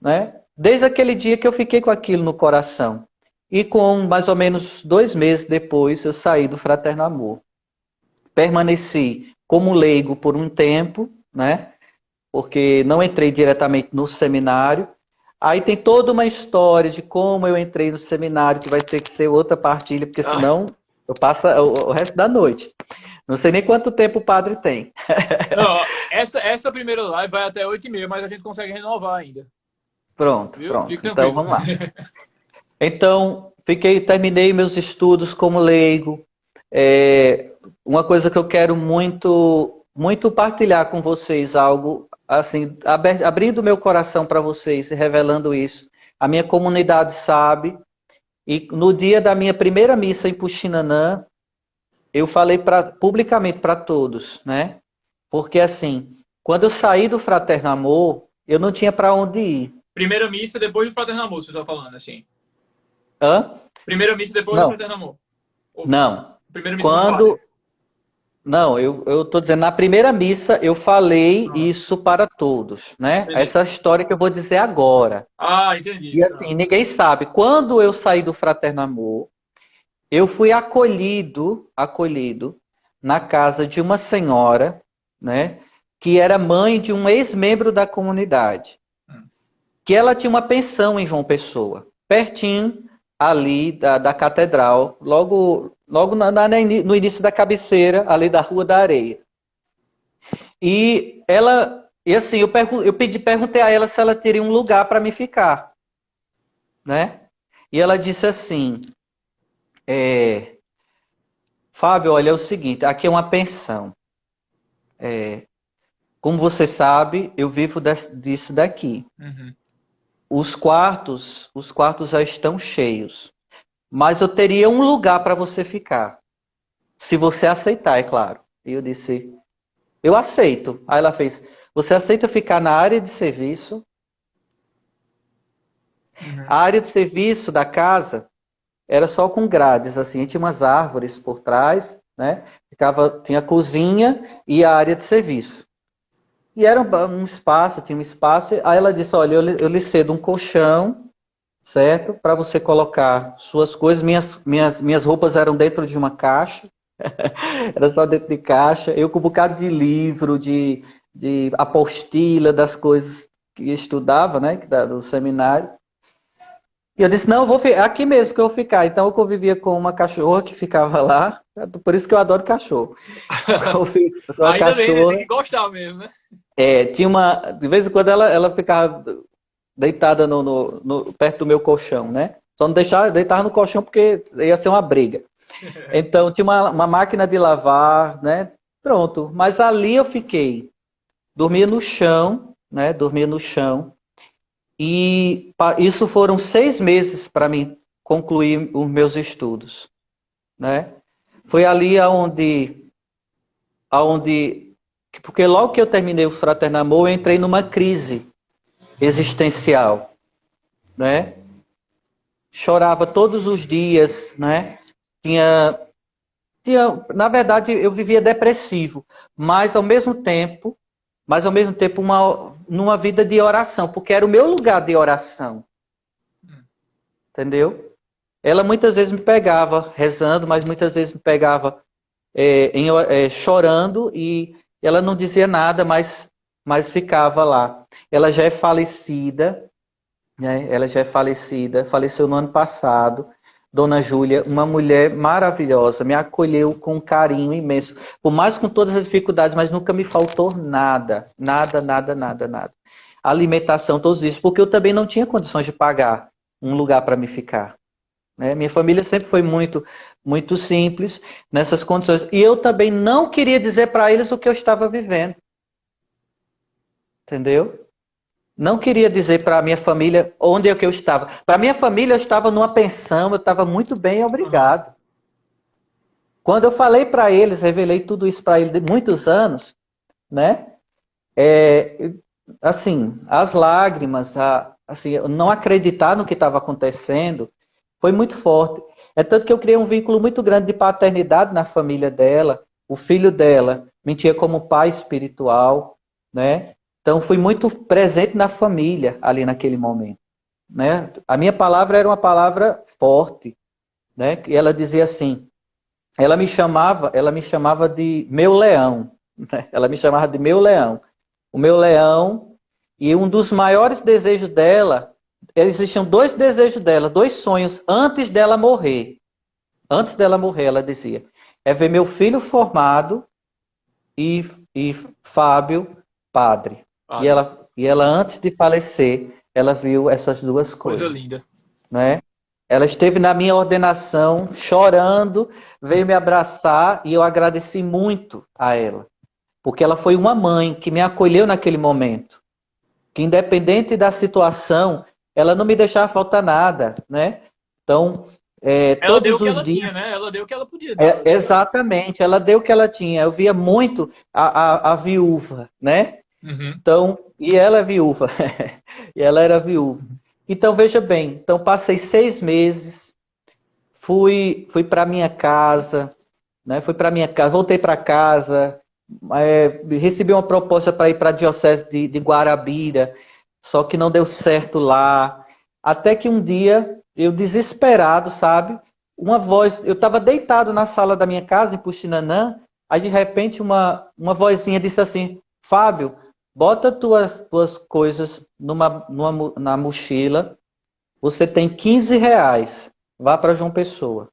né? Desde aquele dia que eu fiquei com aquilo no coração. E com mais ou menos 2 meses depois, eu saí do Fraterno Amor. Permaneci como leigo por um tempo, né? Porque não entrei diretamente no seminário. Aí tem toda uma história de como eu entrei no seminário, que vai ter que ser outra partilha, porque senão eu passo o resto da noite. Não sei nem quanto tempo o padre tem. Não, essa primeira live vai até 8h30, mas a gente consegue renovar ainda. Pronto. Fique Então vamos lá. Então, terminei meus estudos como leigo. Uma coisa que eu quero muito, muito partilhar com vocês, algo assim, abrindo meu coração para vocês e revelando isso. A minha comunidade sabe. E no dia da minha primeira missa em Puxinanã, eu falei publicamente para todos, né? Porque assim, quando eu saí do Fraterno Amor, eu não tinha para onde ir. Primeira missa depois do Fraterno Amor, você está falando, assim. Hã? Primeira missa depois do Fraterno Amor. Não. Primeira missa Não, eu estou dizendo, na primeira missa eu falei isso para todos, né? Entendi. Essa história que eu vou dizer agora. Entendi. E assim, ninguém sabe. Quando eu saí do Fraterno Amor, eu fui acolhido na casa de uma senhora, né? Que era mãe de um ex-membro da comunidade. Que ela tinha uma pensão em João Pessoa, pertinho ali da catedral, logo no início da cabeceira, ali da Rua da Areia. E assim, eu perguntei a ela se ela teria um lugar para me ficar, né? E ela disse assim: Fábio, olha, é o seguinte, aqui é uma pensão. Como você sabe, eu vivo disso daqui. Uhum. Os quartos já estão cheios. Mas eu teria um lugar para você ficar. Se você aceitar, é claro. E eu disse: eu aceito. Aí ela fez: você aceita ficar na área de serviço? Uhum. A área de serviço da casa era só com grades, assim, tinha umas árvores por trás, né? Tinha a cozinha e a área de serviço. E era tinha um espaço. Aí ela disse: olha, eu lhe cedo um colchão, certo? Para você colocar suas coisas. Minhas roupas eram dentro de uma caixa. Era só dentro de caixa. Eu com um bocado de livro, de apostila das coisas que estudava, né? Do seminário. E eu disse: não, eu vou aqui mesmo que eu vou ficar. Então eu convivia com uma cachorra que ficava lá. Por isso que eu adoro cachorro. Ainda bem, né? Tem que gostar mesmo, né? Tinha de vez em quando ela ficava deitada perto do meu colchão, né? Só não deitava no colchão porque ia ser uma briga. Então tinha uma máquina de lavar, né? Pronto. Mas ali eu fiquei. Dormia no chão, né? isso foram 6 meses para mim concluir os meus estudos, né? Foi ali porque logo que eu terminei o Fraterno Amor, eu entrei numa crise existencial, né? Chorava todos os dias, né? Na verdade, eu vivia depressivo, mas ao mesmo tempo numa vida de oração, porque era o meu lugar de oração. Entendeu? Ela muitas vezes me pegava rezando, mas muitas vezes me pegava chorando, e ela não dizia nada, mas ficava lá. Ela já é falecida, né? Ela já é falecida, faleceu no ano passado. Dona Júlia, uma mulher maravilhosa, me acolheu com um carinho imenso, por mais com todas as dificuldades, mas nunca me faltou nada, nada, nada, nada, nada. Alimentação, todos isso, porque eu também não tinha condições de pagar um lugar para me ficar, né? Minha família sempre foi muito, muito simples nessas condições, e eu também não queria dizer para eles o que eu estava vivendo, entendeu? Não queria dizer para a minha família onde é que eu estava. Para a minha família, eu estava numa pensão, eu estava muito bem, obrigado. Quando eu falei para eles, revelei tudo isso para eles de muitos anos, né? Assim, as lágrimas, assim, não acreditar no que estava acontecendo, foi muito forte. É tanto que eu criei um vínculo muito grande de paternidade na família dela. O filho dela me tinha como pai espiritual, né? Então, fui muito presente na família ali naquele momento, né? A minha palavra era uma palavra forte, né? E ela dizia assim, ela me chamava de meu leão, né? Ela me chamava de meu leão. O meu leão, e um dos maiores desejos dela, existiam 2 desejos dela, 2 sonhos antes dela morrer. Antes dela morrer, ela dizia, é ver meu filho formado e Fábio padre. E ela, antes de falecer, ela viu essas 2 coisas. Coisa linda. Né? Ela esteve na minha ordenação, chorando, veio me abraçar, e eu agradeci muito a ela. Porque ela foi uma mãe que me acolheu naquele momento. Que independente da situação, ela não me deixava faltar nada, né? Então, Ela deu o todos que os ela dias... tinha, né? Ela deu o que ela podia dar. Exatamente, ela deu o que ela tinha. Eu via muito a viúva, né? Uhum. Então, e ela é viúva. E ela era viúva. Então, veja bem, então passei 6 meses, fui para minha casa, né? Fui para minha casa, voltei para casa, recebi uma proposta para ir para a Diocese de Guarabira, só que não deu certo lá. Até que um dia, eu desesperado, sabe? Uma voz, eu estava deitado na sala da minha casa, em Puxinanã, aí de repente uma vozinha disse assim, Fábio, bota tuas coisas na mochila, você tem R$ 15, vá para João Pessoa.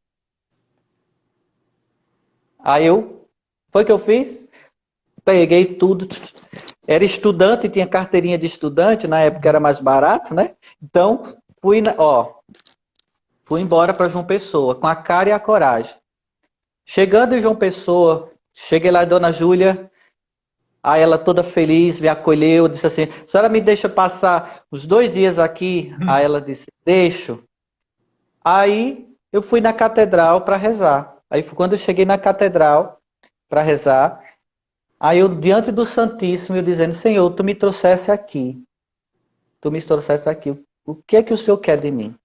Aí foi o que eu fiz? Peguei tudo, era estudante, tinha carteirinha de estudante, na época era mais barato, né? Então, fui embora para João Pessoa, com a cara e a coragem. Chegando em João Pessoa, cheguei lá, Dona Júlia, aí ela toda feliz, me acolheu, disse assim, a senhora me deixa passar os 2 dias aqui? Aí ela disse, deixo. Aí eu fui na catedral para rezar. Aí quando eu cheguei na catedral para rezar, aí eu diante do Santíssimo, eu dizendo, Senhor, tu me trouxesse aqui. Tu me trouxesse aqui. O que é que o Senhor quer de mim?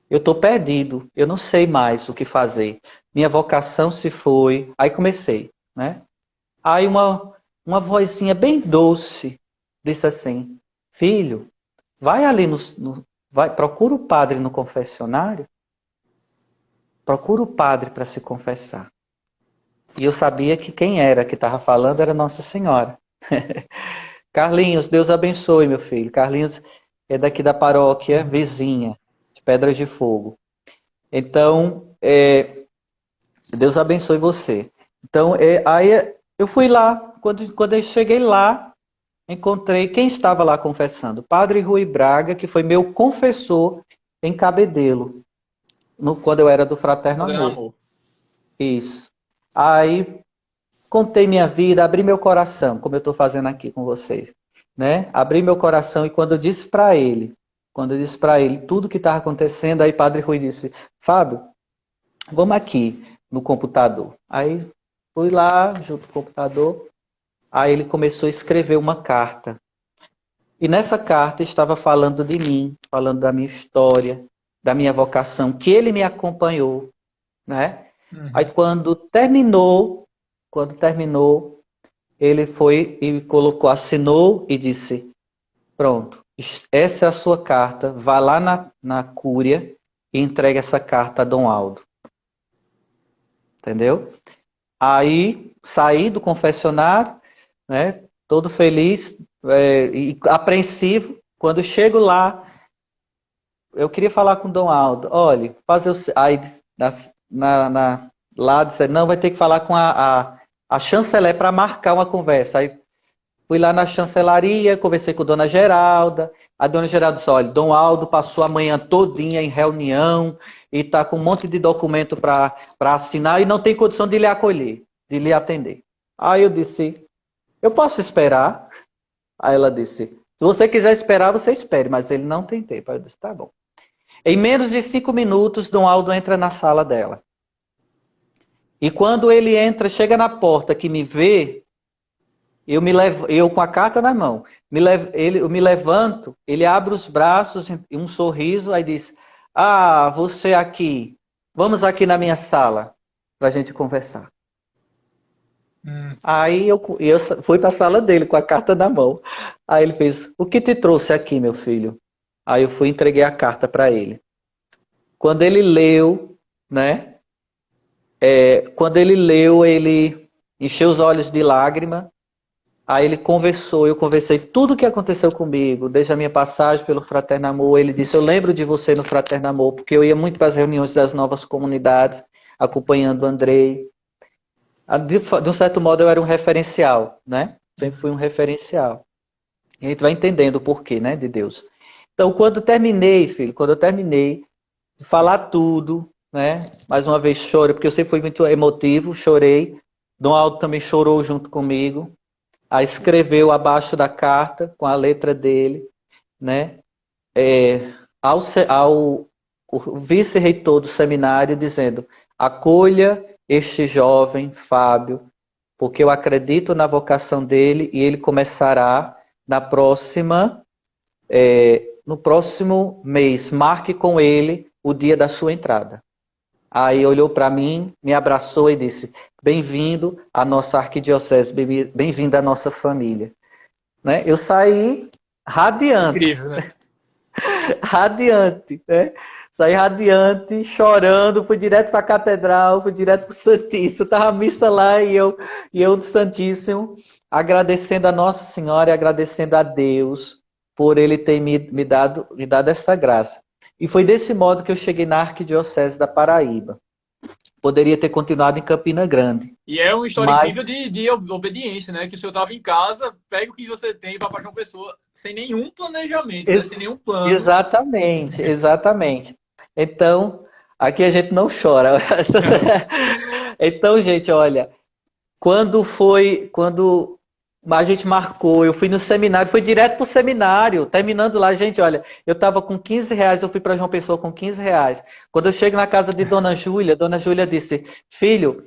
Eu estou perdido, eu não sei mais o que fazer. Minha vocação se foi. Aí comecei, né? Aí uma vozinha bem doce disse assim, filho, vai ali procura o padre no confessionário, procura o padre para se confessar. E eu sabia que quem era que estava falando era Nossa Senhora. Carlinhos, Deus abençoe, meu filho. Carlinhos é daqui da paróquia vizinha, de Pedras de Fogo. Então, Deus abençoe você. Então, aí eu fui lá. Quando eu cheguei lá, encontrei quem estava lá confessando. Padre Rui Braga, que foi meu confessor em Cabedelo, quando eu era do Fraterno Amor. Isso. Aí, contei minha vida, abri meu coração, como eu estou fazendo aqui com vocês. né? Abri meu coração e quando eu disse para ele, tudo que estava acontecendo, aí Padre Rui disse, Fábio, vamos aqui no computador. Aí fui lá, junto com o computador, aí ele começou a escrever uma carta. E nessa carta estava falando de mim, falando da minha história, da minha vocação, que ele me acompanhou, né? Aí quando terminou, ele foi e colocou, assinou e disse, pronto, essa é a sua carta, vá lá na Cúria e entregue essa carta a Dom Aldo. Entendeu? Aí saí do confessionário, né, todo feliz e apreensivo. Quando chego lá, eu queria falar com o Dom Aldo. Olha, fazer o... Aí lá disse, não, vai ter que falar com a chanceler para marcar uma conversa. Aí fui lá na chancelaria, conversei com a Dona Geralda. A Dona Geralda disse, olha, Dom Aldo passou a manhã todinha em reunião e está com um monte de documento para assinar e não tem condição de lhe acolher, de lhe atender. Aí eu disse, eu posso esperar? Aí ela disse, se você quiser esperar, você espere, mas ele não tem tempo. Aí eu disse, tá bom. Em menos de 5 minutos, Dom Aldo entra na sala dela. E quando ele entra, chega na porta que me vê, eu com a carta na mão, eu me levanto, ele abre os braços e um sorriso, aí diz, ah, você aqui, vamos aqui na minha sala para a gente conversar. Aí eu fui para a sala dele com a carta na mão. Aí ele fez, o que te trouxe aqui, meu filho? Aí eu fui e entreguei a carta para ele. Quando ele leu, né? Quando ele leu, ele encheu os olhos de lágrima. Aí ele conversou, eu conversei tudo o que aconteceu comigo, desde a minha passagem pelo Fraterno Amor. Ele disse, eu lembro de você no Fraterno Amor, porque eu ia muito para as reuniões das novas comunidades, acompanhando o Andrei. De um certo modo eu era um referencial, né? Sempre fui um referencial. E a gente vai entendendo o porquê, né, de Deus. Então, quando eu terminei de falar tudo, né? Mais uma vez choro, porque eu sempre fui muito emotivo, chorei. Dom Aldo também chorou junto comigo. Aí escreveu abaixo da carta, com a letra dele, né? Ao vice-reitor do seminário, dizendo, acolha este jovem, Fábio, porque eu acredito na vocação dele e ele começará no próximo mês. Marque com ele o dia da sua entrada. Aí olhou para mim, me abraçou e disse, bem-vindo à nossa arquidiocese, bem-vindo à nossa família. Né? Eu saí radiante. Incrível, né? Radiante, né? Saí radiante, chorando, fui direto para a catedral, fui direto para o Santíssimo, estava a missa lá e eu do Santíssimo, agradecendo a Nossa Senhora e agradecendo a Deus por Ele ter me dado essa graça. E foi desse modo que eu cheguei na Arquidiocese da Paraíba. Poderia ter continuado em Campina Grande. E é uma história incrível de obediência, né? Que o senhor estava em casa, pega o que você tem e vai para João Pessoa, sem nenhum planejamento, né? Sem nenhum plano. Exatamente, exatamente. Então, aqui a gente não chora. Então, gente, olha, quando a gente marcou, eu fui no seminário, fui direto pro seminário, terminando lá, gente, olha, eu tava com 15 reais, eu fui para João Pessoa com 15 reais. Quando eu chego na casa de Dona Júlia disse, filho,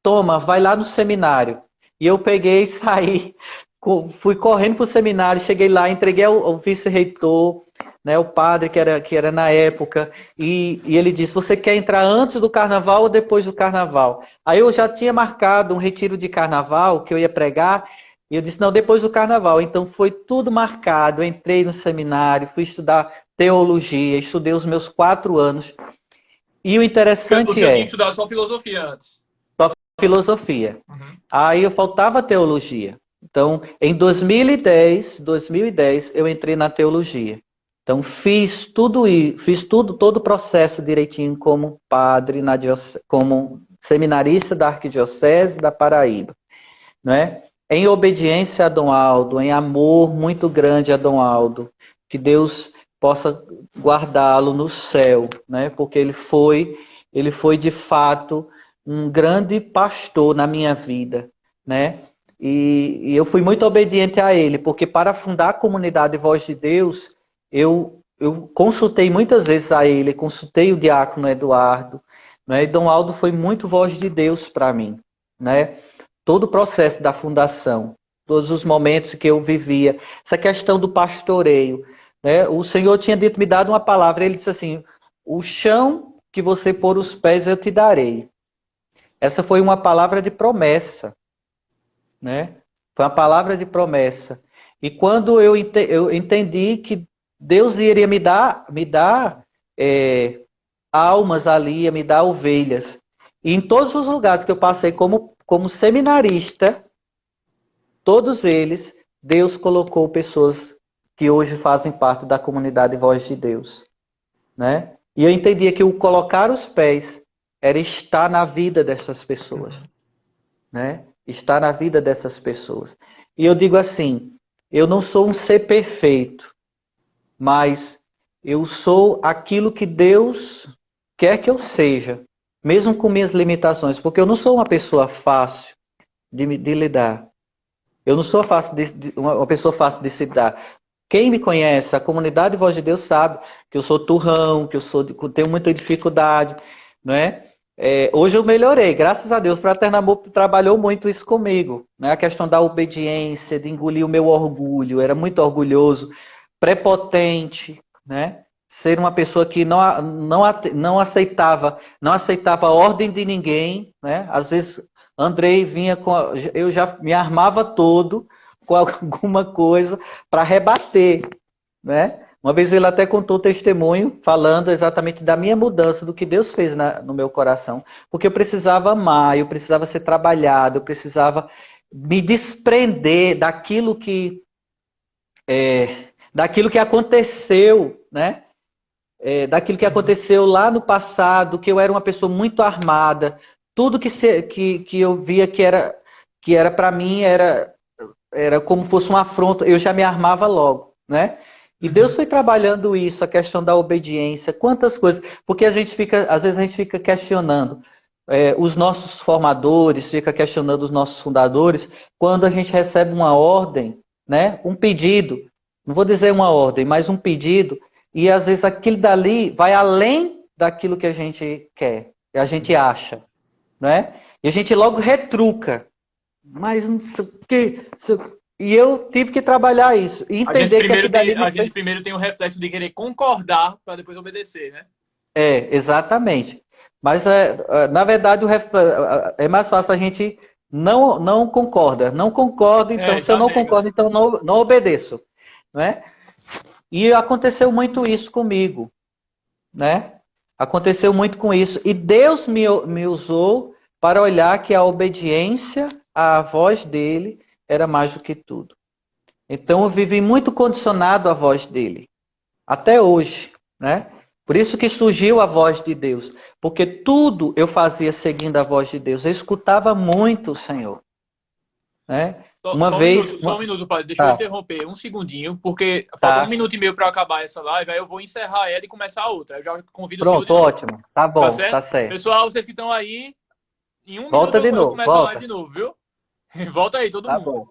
toma, vai lá no seminário. E eu peguei e saí, fui correndo pro seminário, cheguei lá, entreguei ao vice-reitor, né, o padre que era na época, e ele disse, você quer entrar antes do carnaval ou depois do carnaval? Aí eu já tinha marcado um retiro de carnaval, que eu ia pregar, e eu disse, não, depois do carnaval. Então foi tudo marcado, eu entrei no seminário, fui estudar teologia, estudei os meus 4 anos, e o interessante Você tinha estudado só filosofia antes? Só filosofia. Uhum. Aí eu faltava teologia. Então, em 2010, eu entrei na teologia. Então, fiz todo o processo direitinho como padre, como seminarista da Arquidiocese da Paraíba. Né? Em obediência a Dom Aldo, em amor muito grande a Dom Aldo, que Deus possa guardá-lo no céu, né? Porque ele foi de fato um grande pastor na minha vida. Né? E eu fui muito obediente a ele, porque para fundar a comunidade Voz de Deus, eu consultei muitas vezes a ele, consultei o diácono Eduardo, né? E Dom Aldo foi muito voz de Deus para mim, né? Todo o processo da fundação, todos os momentos que eu vivia, essa questão do pastoreio, né? O Senhor tinha dito, me dado uma palavra, ele disse assim, o chão que você pôr os pés eu te darei. Essa foi uma palavra de promessa, né? Foi uma palavra de promessa. E quando eu entendi que Deus iria me dar almas ali, ia me dar ovelhas. E em todos os lugares que eu passei como seminarista, todos eles, Deus colocou pessoas que hoje fazem parte da comunidade Voz de Deus, né? E eu entendia que o colocar os pés era estar na vida dessas pessoas, né? Estar na vida dessas pessoas. E eu digo assim, eu não sou um ser perfeito, mas eu sou aquilo que Deus quer que eu seja, mesmo com minhas limitações, porque eu não sou uma pessoa fácil de lidar. Eu não sou uma pessoa fácil de se dar. Quem me conhece, a comunidade Voz de Deus sabe que eu sou turrão, que eu tenho muita dificuldade, não é? Hoje eu melhorei, graças a Deus. O Fraterno Amor trabalhou muito isso comigo, né? A questão da obediência, de engolir o meu orgulho. Era muito orgulhoso, prepotente, né? Ser uma pessoa que não aceitava a ordem de ninguém, né? Às vezes Andrei vinha eu já me armava todo com alguma coisa para rebater, né? Uma vez ele até contou testemunho falando exatamente da minha mudança, do que Deus fez no meu coração, porque eu precisava amar, eu precisava ser trabalhado, eu precisava me desprender daquilo que aconteceu, né? Daquilo que aconteceu lá no passado, que eu era uma pessoa muito armada, tudo que eu via que era para mim era como fosse um afronto, eu já me armava logo, né? E Deus foi trabalhando isso, a questão da obediência, quantas coisas, porque às vezes a gente fica questionando os nossos formadores, fica questionando os nossos fundadores, quando a gente recebe uma ordem, né? Um pedido, não vou dizer uma ordem, mas um pedido, e às vezes aquilo dali vai além daquilo que a gente quer, que a gente acha, né? E a gente logo retruca. Mas não sei o que. E eu tive que trabalhar isso. E entender que aquilo dali a gente primeiro tem o reflexo de querer concordar para depois obedecer, né? Exatamente. Mas, na verdade, é mais fácil a gente não concorda. Não concordo, então, se eu não concordo, então não obedeço. Né? E aconteceu muito isso comigo. Né? Aconteceu muito com isso. E Deus me usou para olhar que a obediência à voz dele era mais do que tudo. Então eu vivi muito condicionado à voz dele. Até hoje, né? Por isso que surgiu a voz de Deus. Porque tudo eu fazia seguindo a voz de Deus. Eu escutava muito o Senhor. Né? Só um minuto, padre. Deixa eu interromper um segundinho, porque falta 1 minuto e meio para acabar essa live, aí eu vou encerrar ela e começar a outra. Eu já convido o senhor de novo. Ótimo. Tá bom, tá certo. Pessoal, vocês que estão aí, em 1 Volta minuto de novo, eu começo a live de novo, viu? Volta aí, todo mundo. Bom.